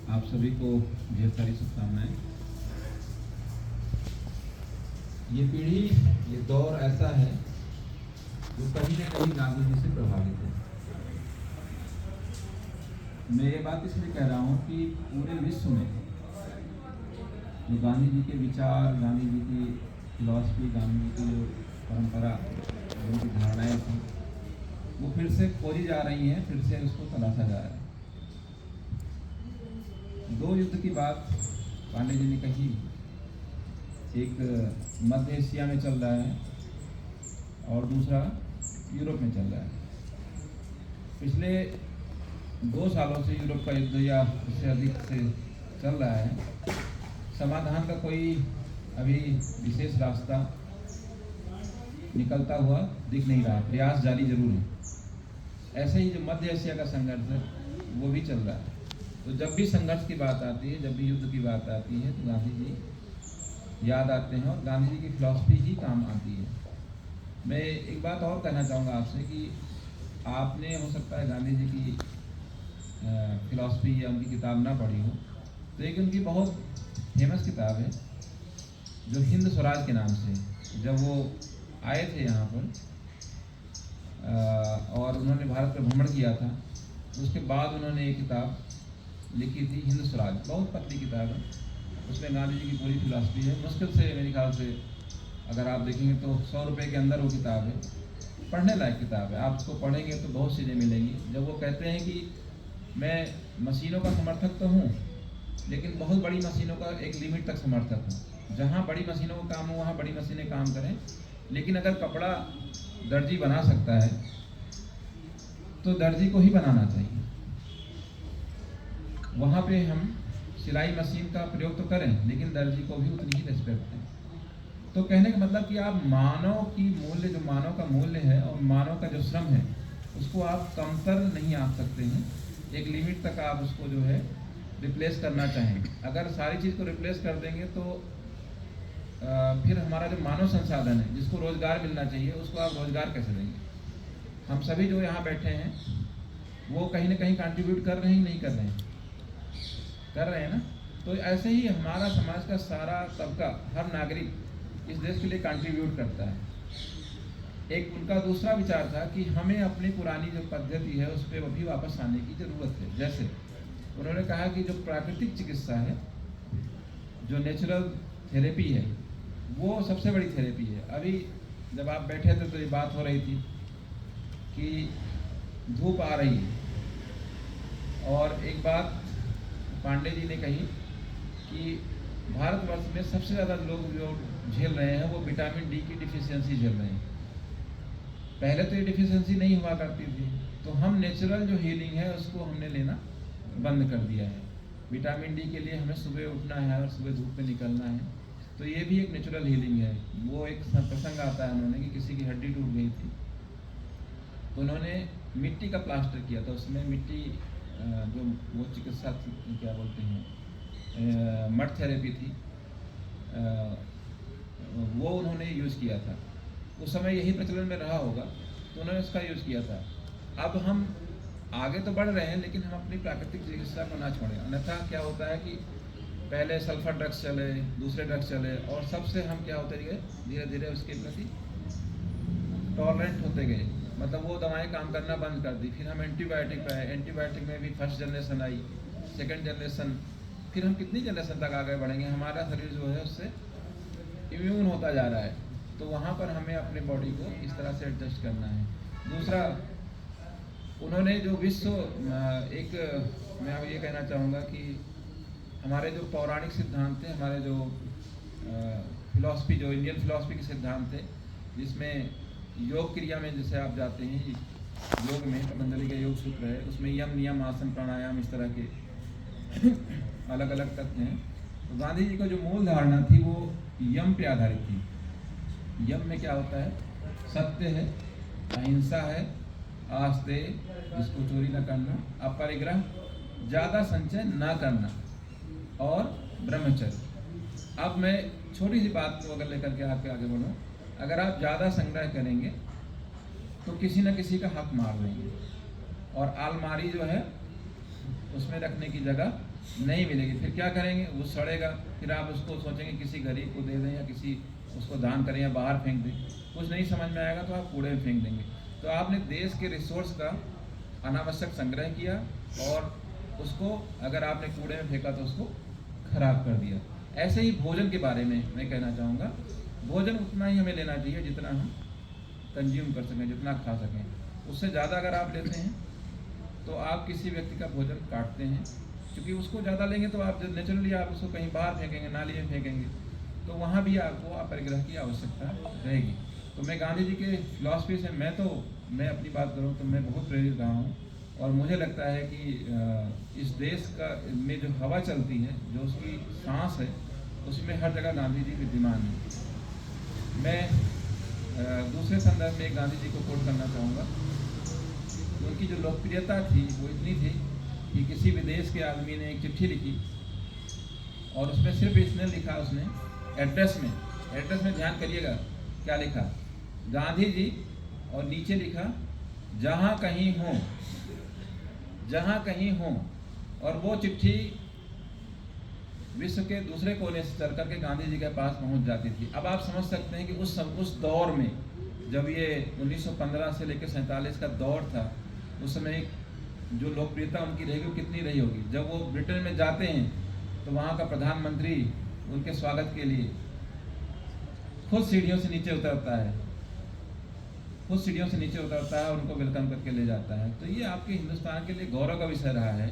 आप सभी को ढेर सारी शुभकामनाएं। ये पीढ़ी, ये दौर ऐसा है जो कहीं न कहीं गांधी जी से प्रभावित है। मैं ये बात इसलिए कह रहा हूँ कि पूरे विश्व में जो गांधी जी के विचार, गांधी जी की फिलॉसफी, गांधी जी की जो परंपरा, उनकी धारणाएं थी, वो फिर से खोजी जा रही हैं, फिर से उसको तलाशा जा रहा है। दो युद्ध की बात पांडे जी ने कही, एक मध्य एशिया में चल रहा है और दूसरा यूरोप में चल रहा है। पिछले 2 सालों से यूरोप का युद्ध या उससे अधिक से चल रहा है। समाधान का कोई अभी विशेष रास्ता निकलता हुआ दिख नहीं रहा, प्रयास जारी जरूर है। ऐसे ही जो मध्य एशिया का संघर्ष है वो भी चल रहा है। तो जब भी संघर्ष की बात आती है, जब भी युद्ध की बात आती है, तो गांधी जी याद आते हैं और गांधी जी की फिलॉसफी ही काम आती है। मैं एक बात और कहना चाहूँगा आपसे कि आपने हो सकता है गांधी जी की फिलॉसफी या उनकी किताब ना पढ़ी हो, तो एक उनकी बहुत फेमस किताब है जो हिंद स्वराज के नाम से, जब वो आए थे यहाँ पर और उन्होंने भारत पर भ्रमण किया था, तो उसके बाद उन्होंने एक किताब लिखी थी हिंद स्वराज। बहुत पतली किताब है, उसमें गांधी जी की पूरी फिलॉसफी है। मुश्किल से मेरे ख्याल से अगर आप देखेंगे तो 100 रुपये के अंदर वो किताब है, पढ़ने लायक किताब है। आप उसको पढ़ेंगे तो बहुत चीज़ें मिलेंगी। जब वो कहते हैं कि मैं मशीनों का समर्थक तो हूँ, लेकिन बहुत बड़ी मशीनों का एक लिमिट तक समर्थक हूँ। जहाँ बड़ी मशीनों का काम हो वहाँ बड़ी मशीनें काम करें, लेकिन अगर कपड़ा दर्जी बना सकता है तो दर्जी को ही बनाना चाहिए। वहाँ पे हम सिलाई मशीन का प्रयोग तो करें, लेकिन दर्जी को भी उतनी ही रिस्पेक्ट दें। तो कहने का मतलब कि आप मानव की मूल्य, जो मानव का मूल्य है और मानव का जो श्रम है, उसको आप कमतर नहीं आंक सकते हैं। एक लिमिट तक आप उसको जो है रिप्लेस करना चाहें। अगर सारी चीज़ को रिप्लेस कर देंगे तो फिर हमारा जो मानव संसाधन है, जिसको रोज़गार मिलना चाहिए, उसको आप रोज़गार कैसे देंगे। हम सभी जो यहाँ बैठे हैं वो कहीं ना कहीं कंट्रीब्यूट कर रहे हैं, नहीं कर रहे हैं, कर रहे हैं ना। तो ऐसे ही हमारा समाज का सारा तबका, हर नागरिक इस देश के लिए कंट्रीब्यूट करता है। एक उनका दूसरा विचार था कि हमें अपनी पुरानी जो पद्धति है उस पर अभी वापस आने की ज़रूरत है। जैसे उन्होंने कहा कि जो प्राकृतिक चिकित्सा है, जो नेचुरल थेरेपी है, वो सबसे बड़ी थेरेपी है। अभी जब आप बैठे थे तो ये बात हो रही थी कि धूप आ रही है और एक बात पांडे जी ने कही कि भारतवर्ष में सबसे ज़्यादा लोग जो झेल रहे हैं वो विटामिन डी की डिफिशियंसी झेल रहे हैं। पहले तो ये डिफिशियंसी नहीं हुआ करती थी, तो हम नेचुरल जो हीलिंग है उसको हमने लेना बंद कर दिया है। विटामिन डी के लिए हमें सुबह उठना है और सुबह धूप में निकलना है, तो ये भी एक नेचुरल हीलिंग है। वो एक प्रसंग आता है उन्होंने कि किसी की हड्डी टूट गई थी, तो उन्होंने मिट्टी का प्लास्टर किया था। उसमें मिट्टी जो वो चिकित्सा क्या बोलते हैं, मड थेरेपी थी, वो उन्होंने यूज़ किया था। उस समय यही प्रचलन में रहा होगा, तो उन्होंने उसका यूज़ किया था। अब हम आगे तो बढ़ रहे हैं, लेकिन हम अपनी प्राकृतिक चिकित्सा को ना छोड़ें। अन्यथा क्या होता है कि पहले सल्फर ड्रग्स चले, दूसरे ड्रग्स चले, और सबसे हम क्या होते गए, धीरे धीरे उसके प्रति टॉलरेंट होते गए। मतलब वो दवाएं काम करना बंद कर दी। फिर हम एंटीबायोटिक पे आए, एंटीबायोटिक में भी फर्स्ट जनरेशन आई, सेकेंड जनरेशन, फिर हम कितनी जनरेशन तक आगे बढ़ेंगे। हमारा शरीर जो है उससे इम्यून होता जा रहा है, तो वहाँ पर हमें अपने बॉडी को इस तरह से एडजस्ट करना है। दूसरा, उन्होंने जो विश्व मैं अब ये कहना चाहूँगा कि हमारे जो पौराणिक सिद्धांत थे, हमारे जो फिलॉसफी, जो इंडियन फिलॉसफी के सिद्धांत थे, जिसमें योग क्रिया में जैसे आप जाते हैं, योग में पतंजलि का योग सूत्र है, उसमें यम, नियम, आसन, प्राणायाम, इस तरह के अलग अलग तथ्य हैं। तो गांधी जी का जो मूल धारणा थी वो यम पे आधारित थी। यम में क्या होता है, सत्य है, अहिंसा है, आस्ते, जिसको चोरी न करना, अपरिग्रह, ज़्यादा संचय न करना, और ब्रह्मचर्य। अब मैं छोटी सी बात को अगर लेकर के आपके आगे बढ़ूँ, अगर आप ज़्यादा संग्रह करेंगे तो किसी न किसी का हक मार देंगे, और आलमारी जो है उसमें रखने की जगह नहीं मिलेगी, फिर क्या करेंगे? वो सड़ेगा, फिर आप उसको सोचेंगे किसी गरीब को दे दें या किसी उसको दान करें या बाहर फेंक दें। कुछ नहीं समझ में आएगा तो आप कूड़े में फेंक देंगे। तो आपने देश के रिसोर्स का अनावश्यक संग्रह किया और उसको अगर आपने कूड़े में फेंका तो उसको खराब कर दिया। ऐसे ही भोजन के बारे में मैं कहना चाहूँगा, भोजन उतना ही हमें लेना चाहिए जितना हम कंज्यूम कर सकें, जितना खा सकें। उससे ज़्यादा अगर आप लेते हैं तो आप किसी व्यक्ति का भोजन काटते हैं, क्योंकि उसको ज़्यादा लेंगे तो आप नेचुरली आप उसको कहीं बाहर फेंकेंगे, नाली में फेंकेंगे, तो वहाँ भी आपको अपरिग्रह की आवश्यकता रहेगी। तो मैं गांधी जी के फिलॉसफी से मैं अपनी बात करूँ तो मैं बहुत प्रेरित रहा हूँ और मुझे लगता है कि इस देश का में जो हवा चलती है, जो उसकी सांस है, उसमें हर जगह गांधी जी विद्यमान है। मैं दूसरे संदर्भ में गांधी जी को कोट करना चाहूँगा। उनकी जो लोकप्रियता थी वो इतनी थी कि किसी विदेश के आदमी ने एक चिट्ठी लिखी और उसमें सिर्फ इसने लिखा, उसने एड्रेस में ध्यान करिएगा क्या लिखा, गांधी जी, और नीचे लिखा जहाँ कहीं हो, और वो चिट्ठी विश्व के दूसरे कोने से चल करके गांधी जी के पास पहुंच जाती थी। अब आप समझ सकते हैं कि उस दौर में, जब ये 1915 से लेकर 47 का दौर था, उस समय जो लोकप्रियता उनकी रहेगी वो कितनी रही होगी। जब वो ब्रिटेन में जाते हैं तो वहाँ का प्रधानमंत्री उनके स्वागत के लिए खुद सीढ़ियों से नीचे उतरता है, उनको वेलकम करके ले जाता है। तो ये आपके हिंदुस्तान के लिए गौरव का विषय रहा है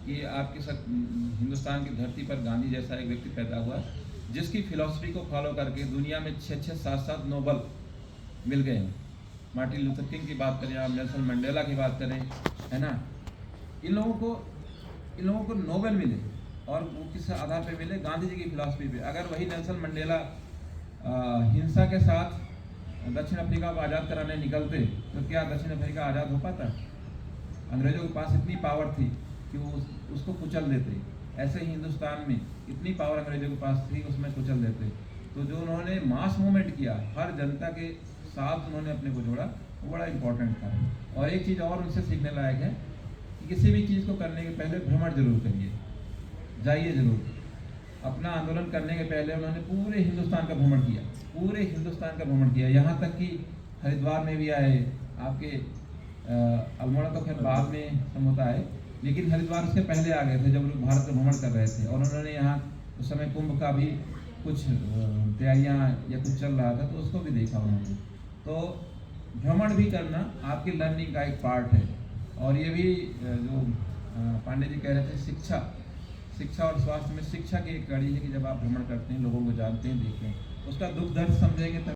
कि आपके हिंदुस्तान की धरती पर गांधी जैसा एक व्यक्ति पैदा हुआ, जिसकी फिलॉसफी को फॉलो करके दुनिया में 6-6, 7-7 नोबल मिल गए हैं। मार्टिन लूथर किंग की बात करें, आप नेल्सन मंडेला की बात करें, है ना, इन लोगों को नोबेल मिले, और वो किस आधार पे मिले? गांधी जी की फिलॉसफी पे। अगर वही नेल्सन मंडेला हिंसा के साथ दक्षिण अफ्रीका को आज़ाद कराने निकलते तो क्या दक्षिण अफ्रीका आज़ाद हो पाता? अंग्रेजों के पास इतनी पावर थी कि वो उसको कुचल देते। ऐसे ही हिंदुस्तान में इतनी पावर अंग्रेजों के पास थी, उसमें कुचल देते। तो जो उन्होंने मास मूवमेंट किया, हर जनता के साथ उन्होंने अपने को जोड़ा, वो बड़ा इंपॉर्टेंट था। और एक चीज़ और उनसे सीखने लायक है कि किसी भी चीज़ को करने के पहले भ्रमण जरूर करिए, जाइए जरूर। अपना आंदोलन करने के पहले उन्होंने पूरे हिंदुस्तान का भ्रमण किया, यहाँ तक कि हरिद्वार में भी आए। आपके अल्मोड़ा तो खैर बाद में समझौता है, लेकिन हरिद्वार उसके पहले आ गए थे जब लोग भारत का भ्रमण कर रहे थे। और उन्होंने यहाँ उस समय कुंभ का भी कुछ तैयारियाँ या कुछ चल रहा था, तो उसको भी देखा उन्होंने। तो भ्रमण भी करना आपकी लर्निंग का एक पार्ट है। और ये भी जो पांडे जी कह रहे थे, शिक्षा और स्वास्थ्य में शिक्षा की एक कड़ी है कि जब आप भ्रमण करते हैं, लोगों को जानते हैं, देखते हैं, उसका दुख दर्द समझेंगे तब